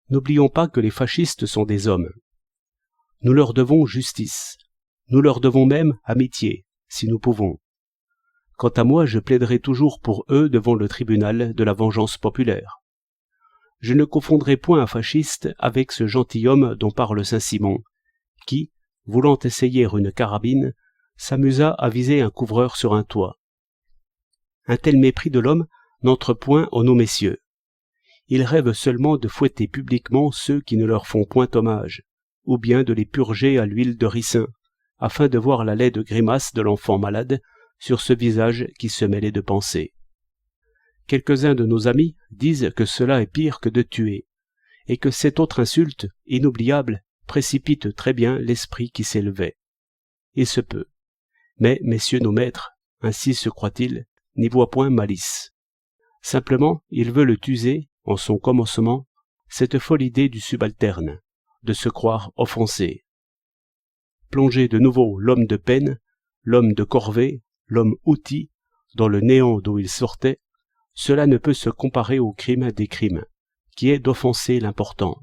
N'oublions pas que les fascistes sont des hommes. Nous leur devons justice. Nous leur devons même amitié, si nous pouvons. Quant à moi, je plaiderai toujours pour eux devant le tribunal de la vengeance populaire. Je ne confondrai point un fasciste avec ce gentilhomme dont parle Saint-Simon, qui, voulant essayer une carabine, s'amusa à viser un couvreur sur un toit. Un tel mépris de l'homme n'entre point en nos messieurs. Ils rêvent seulement de fouetter publiquement ceux qui ne leur font point hommage, ou bien de les purger à l'huile de ricin, afin de voir la laide grimace de l'enfant malade sur ce visage qui se mêlait de pensées. Quelques-uns de nos amis disent que cela est pire que de tuer, et que cette autre insulte, inoubliable, précipite très bien l'esprit qui s'élevait. Il se peut. Mais, messieurs nos maîtres, ainsi se croit-il, n'y voient point malice. Simplement, ils veulent user, en son commencement, cette folle idée du subalterne, de se croire offensé. Plonger de nouveau l'homme de peine, l'homme de corvée, l'homme outil, dans le néant d'où il sortait, cela ne peut se comparer au crime des crimes, qui est d'offenser l'important.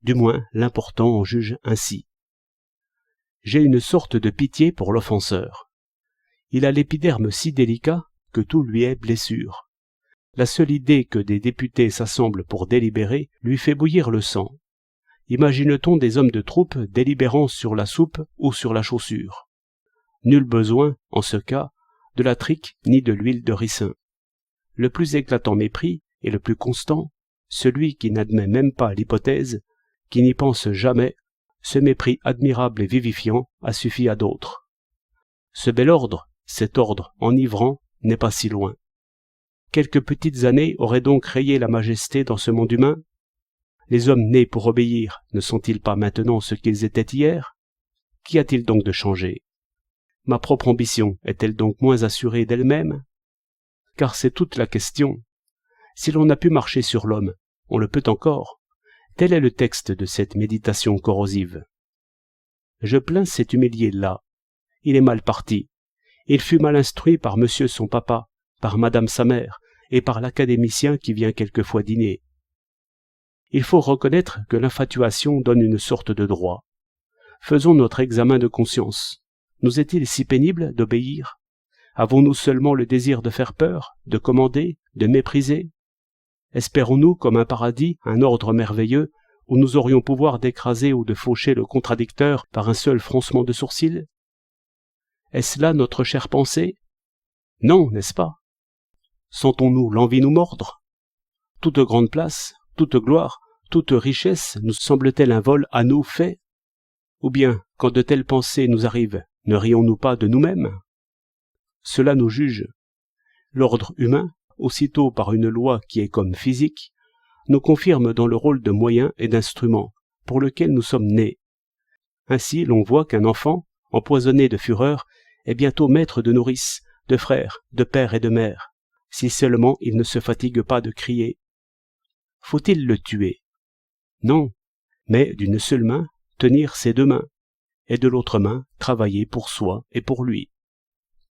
Du moins, l'important en juge ainsi. J'ai une sorte de pitié pour l'offenseur. Il a l'épiderme si délicat que tout lui est blessure. La seule idée que des députés s'assemblent pour délibérer lui fait bouillir le sang. Imagine-t-on des hommes de troupe délibérant sur la soupe ou sur la chaussure? Nul besoin, en ce cas, de la trique ni de l'huile de ricin. Le plus éclatant mépris et le plus constant, celui qui n'admet même pas l'hypothèse, qui n'y pense jamais, ce mépris admirable et vivifiant a suffi à d'autres. Ce bel ordre, cet ordre enivrant, n'est pas si loin. Quelques petites années auraient donc rayé la majesté dans ce monde humain? Les hommes nés pour obéir ne sont-ils pas maintenant ce qu'ils étaient hier? Qu'y a-t-il donc de changé? Ma propre ambition est-elle donc moins assurée d'elle-même? Car c'est toute la question. Si l'on a pu marcher sur l'homme, on le peut encore. Tel est le texte de cette méditation corrosive. Je plains cet humilié-là. Il est mal parti. Il fut mal instruit par monsieur son papa, par madame sa mère, et par l'académicien qui vient quelquefois dîner. Il faut reconnaître que l'infatuation donne une sorte de droit. Faisons notre examen de conscience. Nous est-il si pénible d'obéir? Avons-nous seulement le désir de faire peur, de commander, de mépriser? Espérons-nous, comme un paradis, un ordre merveilleux, où nous aurions pouvoir d'écraser ou de faucher le contradicteur par un seul froncement de sourcils? Est-ce là notre chère pensée? Non, n'est-ce pas? Sentons-nous l'envie nous mordre? Toute grande place, toute gloire, toute richesse nous semble-t-elle un vol à nous fait? Ou bien, quand de telles pensées nous arrivent, ne rions-nous pas de nous-mêmes? Cela nous juge. L'ordre humain, aussitôt par une loi qui est comme physique, nous confirme dans le rôle de moyen et d'instrument pour lequel nous sommes nés. Ainsi, l'on voit qu'un enfant, empoisonné de fureur, est bientôt maître de nourrice, de frère, de père et de mère, si seulement il ne se fatigue pas de crier. Faut-il le tuer? Non, mais d'une seule main, tenir ses deux mains, et de l'autre main, travailler pour soi et pour lui.